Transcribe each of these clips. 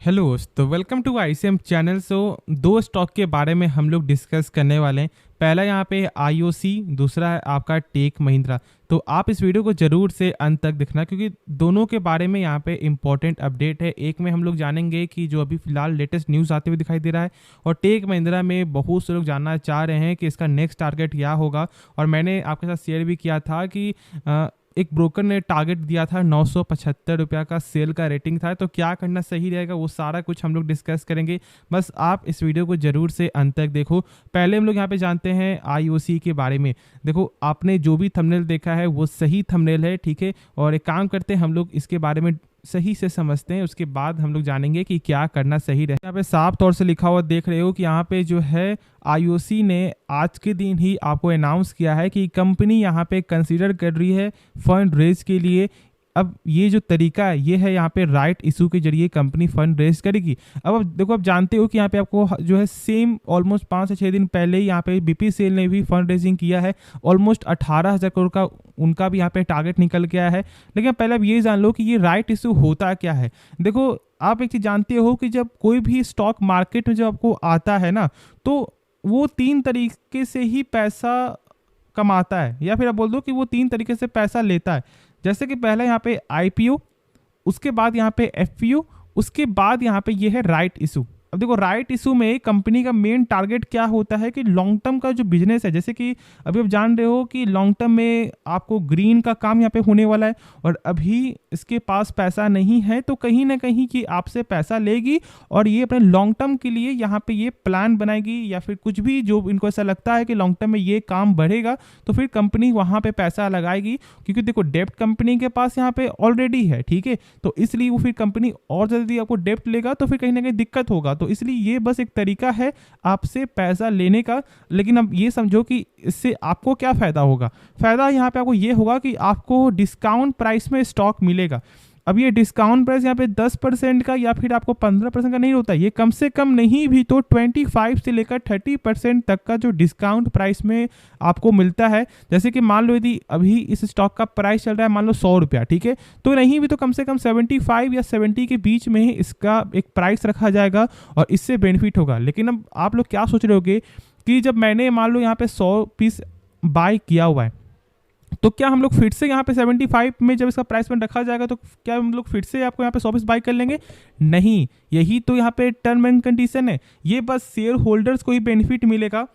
Hello तो welcome to ICM channel. दो stock के बारे में हम लोग डिस्कस करने वाले हैं। पहला यहाँ पे आईओसी, दूसरा है आपका टेक महिंद्रा। तो आप इस वीडियो को जरूर से अंत तक देखना क्योंकि दोनों के बारे में यहाँ पे इंपॉर्टेंट अपडेट है। एक में हम लोग जानेंगे कि जो अभी फिलहाल लेटेस्ट न्यूज़ आते हुए दिखाई दे रहा है, और टेक महिंद्रा में बहुत से लोग जानना चाह रहे हैं कि इसका नेक्स्ट टारगेट क्या होगा। और मैंने आपके साथ शेयर भी किया था कि एक ब्रोकर ने टारगेट दिया था 975 रुपया का सेल का रेटिंग था। तो क्या करना सही रहेगा वो सारा कुछ हम लोग डिस्कस करेंगे। बस आप इस वीडियो को जरूर से अंत तक देखो। पहले हम लोग यहाँ पे जानते हैं आईओसी के बारे में। देखो, आपने जो भी थंबनेल देखा है वो सही थंबनेल है, ठीक है। और एक काम करते हैं, हम लोग इसके बारे में सही से समझते हैं, उसके बाद हम लोग जानेंगे कि क्या करना सही रहे। यहाँ पे साफ तौर से लिखा हुआ देख रहे हो कि यहाँ पे जो है आईओसी ने आज के दिन ही आपको अनाउंस किया है कि कंपनी यहाँ पे कंसीडर कर रही है फंड रेज के लिए। अब ये जो तरीका है ये है यहाँ पे राइट इशू के जरिए कंपनी फंड रेज करेगी। अब देखो, आप जानते हो कि यहाँ पे आपको जो है सेम ऑलमोस्ट 5 से 6 दिन पहले ही यहाँ पे बीपीसीएल ने भी फंड रेजिंग किया है। ऑलमोस्ट 18,000 करोड़ का उनका भी यहाँ पे टारगेट निकल गया है। लेकिन पहले आप ये जान लो कि ये राइट इशू होता क्या है। देखो, आप एक चीज़ जानते हो कि जब कोई भी स्टॉक मार्केट में जब आपको आता है ना, तो वो 3 तरीके से ही पैसा कमाता है, या फिर आप बोल दो कि वो 3 तरीके से पैसा लेता है। जैसे कि पहला यहाँ पे आईपीओ, उसके बाद यहाँ पे एफपीओ, उसके बाद यहाँ पे ये है राइट इशू। अब देखो, राइट इशू में कंपनी का मेन टारगेट क्या होता है कि लॉन्ग टर्म का जो बिजनेस है, जैसे कि अभी आप जान रहे हो कि लॉन्ग टर्म में आपको ग्रीन का काम यहाँ पे होने वाला है, और अभी इसके पास पैसा नहीं है, तो कहीं ना कहीं कि आपसे पैसा लेगी और ये अपने लॉन्ग टर्म के लिए यहाँ पे ये प्लान बनाएगी, या फिर कुछ भी जो इनको ऐसा लगता है कि लॉन्ग टर्म में ये काम बढ़ेगा, तो फिर कंपनी वहाँ पे पैसा लगाएगी। क्योंकि देखो, डेप्ट कंपनी के पास यहाँ पे ऑलरेडी है, ठीक है। तो इसलिए वो फिर कंपनी और जल्दी आपको डेप्ट लेगा तो फिर कहीं ना कहीं दिक्कत होगा। तो इसलिए ये बस एक तरीका है आपसे पैसा लेने का। लेकिन अब ये समझो कि इससे आपको क्या फायदा होगा। फायदा यहाँ पे आपको ये होगा कि आपको डिस्काउंट प्राइस में स्टॉक मिलेगा। अब ये डिस्काउंट प्राइस यहाँ पे 10% का या फिर आपको 15% का नहीं होता, ये कम से कम नहीं भी तो 25 से लेकर 30% तक का जो डिस्काउंट प्राइस में आपको मिलता है। जैसे कि मान लो यदि अभी इस स्टॉक का प्राइस चल रहा है मान लो 100 रुपया, ठीक है, तो नहीं भी तो कम से कम 75 या 70 के बीच में ही इसका एक प्राइस रखा जाएगा और इससे बेनिफिट होगा। लेकिन अब आप लोग क्या सोच रहे होगे कि जब मैंने मान लो यहाँ पे 100 पीस बाय किया हुआ है, तो क्या हम लोग फिर से यहाँ पे 75 में जब इसका प्राइस में रखा जाएगा तो क्या हम लोग फिर से आपको यहाँ पे 100 पीस बाई कर लेंगे? नहीं, यही तो यहाँ पे टर्म एंड कंडीशन है। ये बस शेयर होल्डर्स को ही बेनिफिट मिलेगा,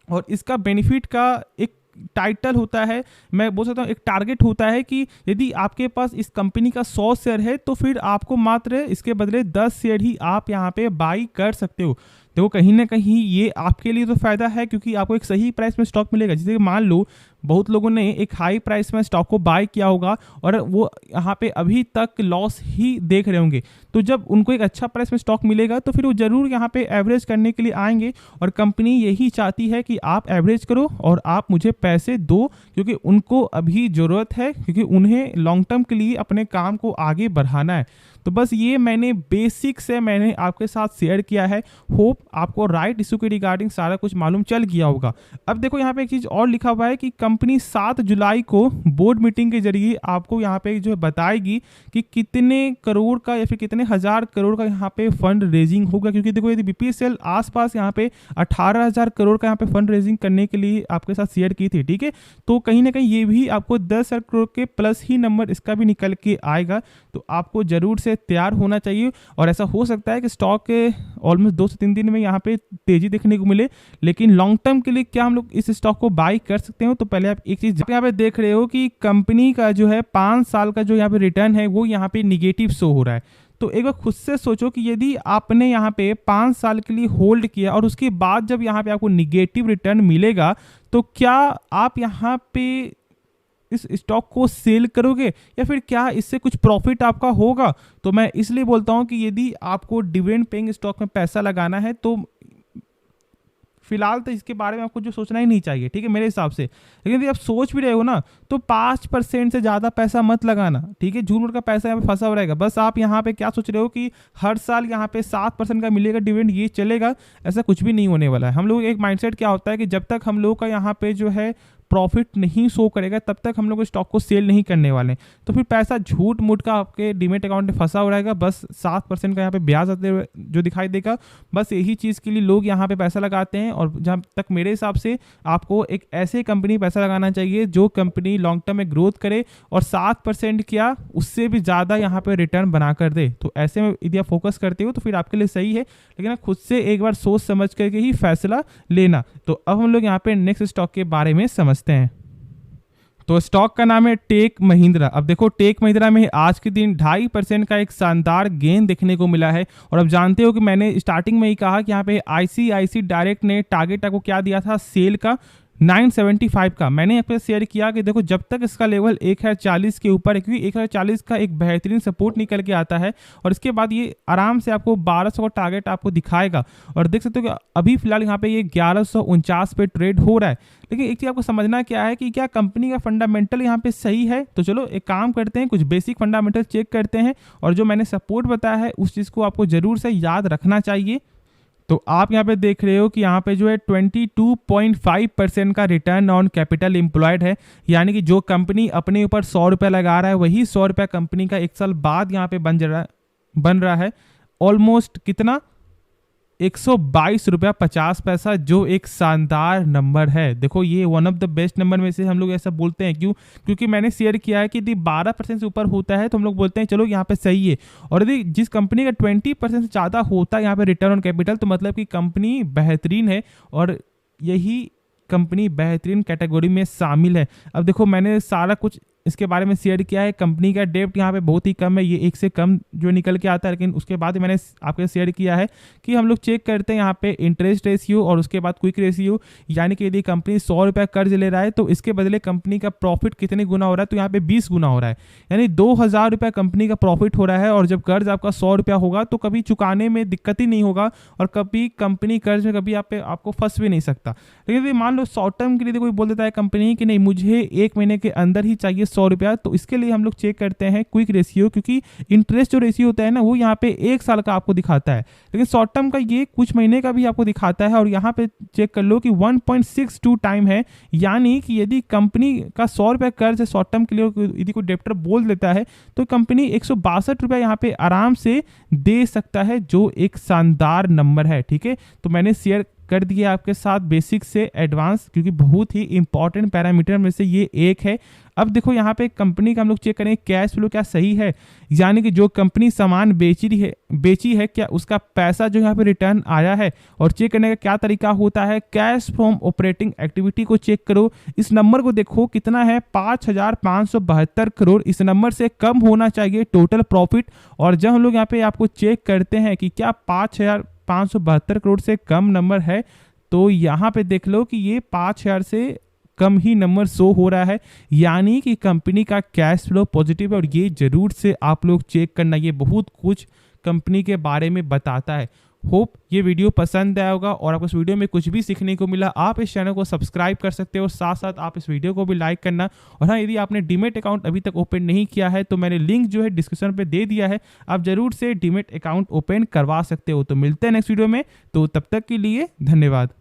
और इसका बेनिफिट का एक टाइटल होता है, मैं बोल सकता हूँ एक टारगेट होता है कि यदि आपके पास इस कंपनी का 100 शेयर है तो फिर आपको मात्र इसके बदले 10 शेयर ही आप यहाँ पे बाई कर सकते हो। देखो, कहीं ना कहीं ये आपके लिए तो फायदा है क्योंकि आपको एक सही प्राइस में स्टॉक मिलेगा। जैसे कि मान लो बहुत लोगों ने एक हाई प्राइस में स्टॉक को बाय किया होगा और वो यहाँ पे अभी तक लॉस ही देख रहे होंगे, तो जब उनको एक अच्छा प्राइस में स्टॉक मिलेगा तो फिर वो जरूर यहाँ पे एवरेज करने के लिए आएंगे। और कंपनी यही चाहती है कि आप एवरेज करो और आप मुझे पैसे दो, क्योंकि उनको अभी ज़रूरत है, क्योंकि उन्हें लॉन्ग टर्म के लिए अपने काम को आगे बढ़ाना है। तो बस ये मैंने बेसिक से मैंने आपके साथ शेयर किया है। होप आपको राइट इशू के रिगार्डिंग सारा कुछ मालूम चल गया होगा। अब देखो, यहाँ पे एक चीज़ और लिखा हुआ है कि कंपनी 7 जुलाई को बोर्ड मीटिंग के जरिए आपको यहाँ पे जो है बताएगी कि कितने करोड़ का या फिर कितने हज़ार करोड़ का यहाँ पे फंड रेजिंग होगा। क्योंकि देखो, यदि बीपीसीएल आसपास यहाँ पे 18,000 करोड़ का यहाँ पे फंड रेजिंग करने के लिए आपके साथ शेयर की थी, ठीक है, तो कहीं ना कहीं ये भी आपको 10,000 करोड़ के प्लस ही नंबर इसका भी निकल के आएगा। तो आपको जरूर से तैयार होना चाहिए, और ऐसा हो सकता है कि स्टॉक ऑलमोस्ट 2 से 3 दिन में यहाँ पे तेजी देखने को मिले। लेकिन लॉन्ग टर्म के लिए क्या हम लोग इस स्टॉक को बाई कर सकते हो? तो पहले आप एक चीज यहाँ पे देख रहे हो कि कंपनी का जो है 5 साल का जो यहाँ पे रिटर्न है वो यहाँ पे निगेटिव शो हो रहा है। तो एक बार खुद से सोचो कि यदि आपने यहाँ पे 5 साल के लिए होल्ड किया और उसके बाद जब यहाँ पे आपको निगेटिव रिटर्न मिलेगा, तो क्या आप यहाँ पे इस स्टॉक को सेल करोगे या फिर क्या इससे कुछ प्रॉफिट आपका होगा? तो मैं इसलिए बोलता हूं कि यदि आपको डिविडेंड पेइंग स्टॉक में पैसा लगाना है तो फिलहाल तो इसके बारे में आपको जो सोचना ही नहीं चाहिए, ठीक है, मेरे हिसाब से। लेकिन यदि आप सोच भी रहे हो ना, तो 5% से ज़्यादा पैसा मत लगाना, ठीक है। झूठ मूठ का पैसा यहाँ पे फंसा हुआ रहेगा। बस आप यहाँ पे क्या सोच रहे हो कि हर साल यहाँ पे 7% का मिलेगा डिविडेंड, ये चलेगा, ऐसा कुछ भी नहीं होने वाला है। हम लोग एक माइंडसेट क्या होता है कि जब तक हम लोग का यहाँ पे जो है प्रॉफिट नहीं शो करेगा तब तक हम लोग स्टॉक को सेल नहीं करने वाले। तो फिर पैसा झूठ मूठ का आपके डीमेट अकाउंट में फंसा हो रहेगा, बस 7% का यहाँ पे ब्याज आते हुए जो दिखाई देगा। बस यही चीज़ के लिए लोग यहाँ पे पैसा लगाते हैं। और जहाँ तक मेरे हिसाब से आपको एक ऐसे कंपनी पैसा लगाना चाहिए जो कंपनी लॉन्ग टर्म में ग्रोथ करे और 7% क्या उससे भी ज़्यादा यहाँ पे रिटर्न बना कर दे। तो ऐसे में यदि आप फोकस करते हो तो फिर आपके लिए सही है, लेकिन आप खुद से एक बार सोच समझ करके ही फैसला लेना। तो अब हम लोग यहाँ पे नेक्स्ट स्टॉक के बारे में समझते हैं। तो स्टॉक का नाम है टेक महिंद्रा। अब देखो टेक महिंद्रा में आज के दिन 2.5% का एक शानदार गेन देखने को मिला है। और अब जानते हो कि मैंने स्टार्टिंग में ही कहा कि यहाँ पे आईसीआईसी डायरेक्ट ने टारगेट आपको क्या दिया था सेल का 975 का। मैंने यहाँ पे शेयर किया कि देखो जब तक इसका लेवल 1040 के ऊपर है, क्योंकि 1040 का एक बेहतरीन सपोर्ट निकल के आता है और इसके बाद ये आराम से आपको 1200 का टारगेट आपको दिखाएगा। और देख सकते हो कि अभी फिलहाल यहाँ पे ये 1149 पे ट्रेड हो रहा है। लेकिन एक चीज़ आपको समझना क्या है कि क्या कंपनी का फंडामेंटल यहाँ पे सही है। तो चलो एक काम करते हैं, कुछ बेसिक फंडामेंटल चेक करते हैं और जो मैंने सपोर्ट बताया है उस चीज़ को आपको जरूर से याद रखना चाहिए। तो आप यहाँ पे देख रहे हो कि यहाँ पे जो है 22.5% का रिटर्न ऑन कैपिटल एम्प्लॉयड है, यानी कि जो कंपनी अपने ऊपर 100 रुपये लगा रहा है वही 100 रुपये कंपनी का 1 साल बाद यहाँ पे बन रहा है। ऑलमोस्ट कितना 122 रुपया 50 पैसा, जो एक शानदार नंबर है। देखो ये one of the best number में से हम लोग ऐसा बोलते हैं। क्यों? क्योंकि मैंने शेयर किया है कि यदि 12% से ऊपर होता है तो हम लोग बोलते हैं चलो यहाँ पे सही है। और यदि जिस कंपनी का 20% से ज़्यादा होता है यहाँ पे रिटर्न ऑन कैपिटल, तो मतलब कि कंपनी बेहतरीन है और यही कंपनी बेहतरीन कैटेगरी में शामिल है। अब देखो मैंने सारा कुछ इसके बारे में शेयर किया है। कंपनी का डेब्ट यहाँ पे बहुत ही कम है, ये 1 से कम जो निकल के आता है। लेकिन उसके बाद मैंने आपके शेयर किया है कि हम लोग चेक करते हैं यहाँ पे इंटरेस्ट रेशियो और उसके बाद क्विक रेशियो, यानी कि यदि कंपनी 100 रुपये कर्ज ले रहा है तो इसके बदले कंपनी का प्रॉफिट कितने गुना हो रहा है, तो यहाँ पे 20 गुना हो रहा है, यानी 2000 रुपये कंपनी का प्रॉफिट हो रहा है। और जब कर्ज आपका 100 रुपया होगा तो कभी चुकाने में दिक्कत ही नहीं होगा और कभी कंपनी कर्ज में कभी आपको फंस भी नहीं सकता। लेकिन यदि मान लो शॉर्ट टर्म के लिए कोई बोल देता है कंपनी कि नहीं मुझे 1 महीने के अंदर ही चाहिए 100 रुपया, तो इसके लिए हम लोग चेक करते हैं क्विक रेशियो, क्योंकि इंटरेस्ट जो रेशियो होता है ना वो यहाँ पे 1 साल का आपको दिखाता है, लेकिन शॉर्ट टर्म का ये कुछ महीने का भी आपको दिखाता है। और यहाँ पे चेक कर लो कि 1.62 टाइम है, यानी कि यदि कंपनी का 100 रुपये कर्ज है शॉर्ट टर्म के लिए, यदि कोई डेप्टर बोल देता है तो कंपनी 162 रुपये यहाँ पे आराम से दे सकता है, जो एक शानदार नंबर है। ठीक है, तो मैंने शेयर कर दिया आपके साथ बेसिक से एडवांस, क्योंकि बहुत ही इंपॉर्टेंट पैरामीटर में से ये एक है। अब देखो यहाँ पे कंपनी का हम लोग चेक करें कैश फ्लो क्या सही है, यानी कि जो कंपनी सामान बेची है क्या उसका पैसा जो यहाँ पे रिटर्न आया है। और चेक करने का क्या तरीका होता है, कैश फ्रॉम ऑपरेटिंग एक्टिविटी को चेक करो। इस नंबर को देखो कितना है 5572 करोड़, इस नंबर से कम होना चाहिए टोटल प्रॉफिट। और जब हम लोग यहाँ पे आपको चेक करते हैं कि क्या 5572 करोड़ से कम नंबर है, तो यहाँ पे देख लो कि ये 5000 से कम ही नंबर शो हो रहा है, यानी कि कंपनी का कैश फ्लो पॉजिटिव है। और ये जरूर से आप लोग चेक करना, ये बहुत कुछ कंपनी के बारे में बताता है। होप ये वीडियो पसंद आया होगा और आपको इस वीडियो में कुछ भी सीखने को मिला। आप इस चैनल को सब्सक्राइब कर सकते हो और साथ साथ आप इस वीडियो को भी लाइक करना। और हाँ, यदि आपने डीमेट अकाउंट अभी तक ओपन नहीं किया है तो मैंने लिंक जो है डिस्क्रिप्शन पे दे दिया है, आप जरूर से डीमेट अकाउंट ओपन करवा सकते हो। तो मिलते हैं नेक्स्ट वीडियो में, तो तब तक के लिए धन्यवाद।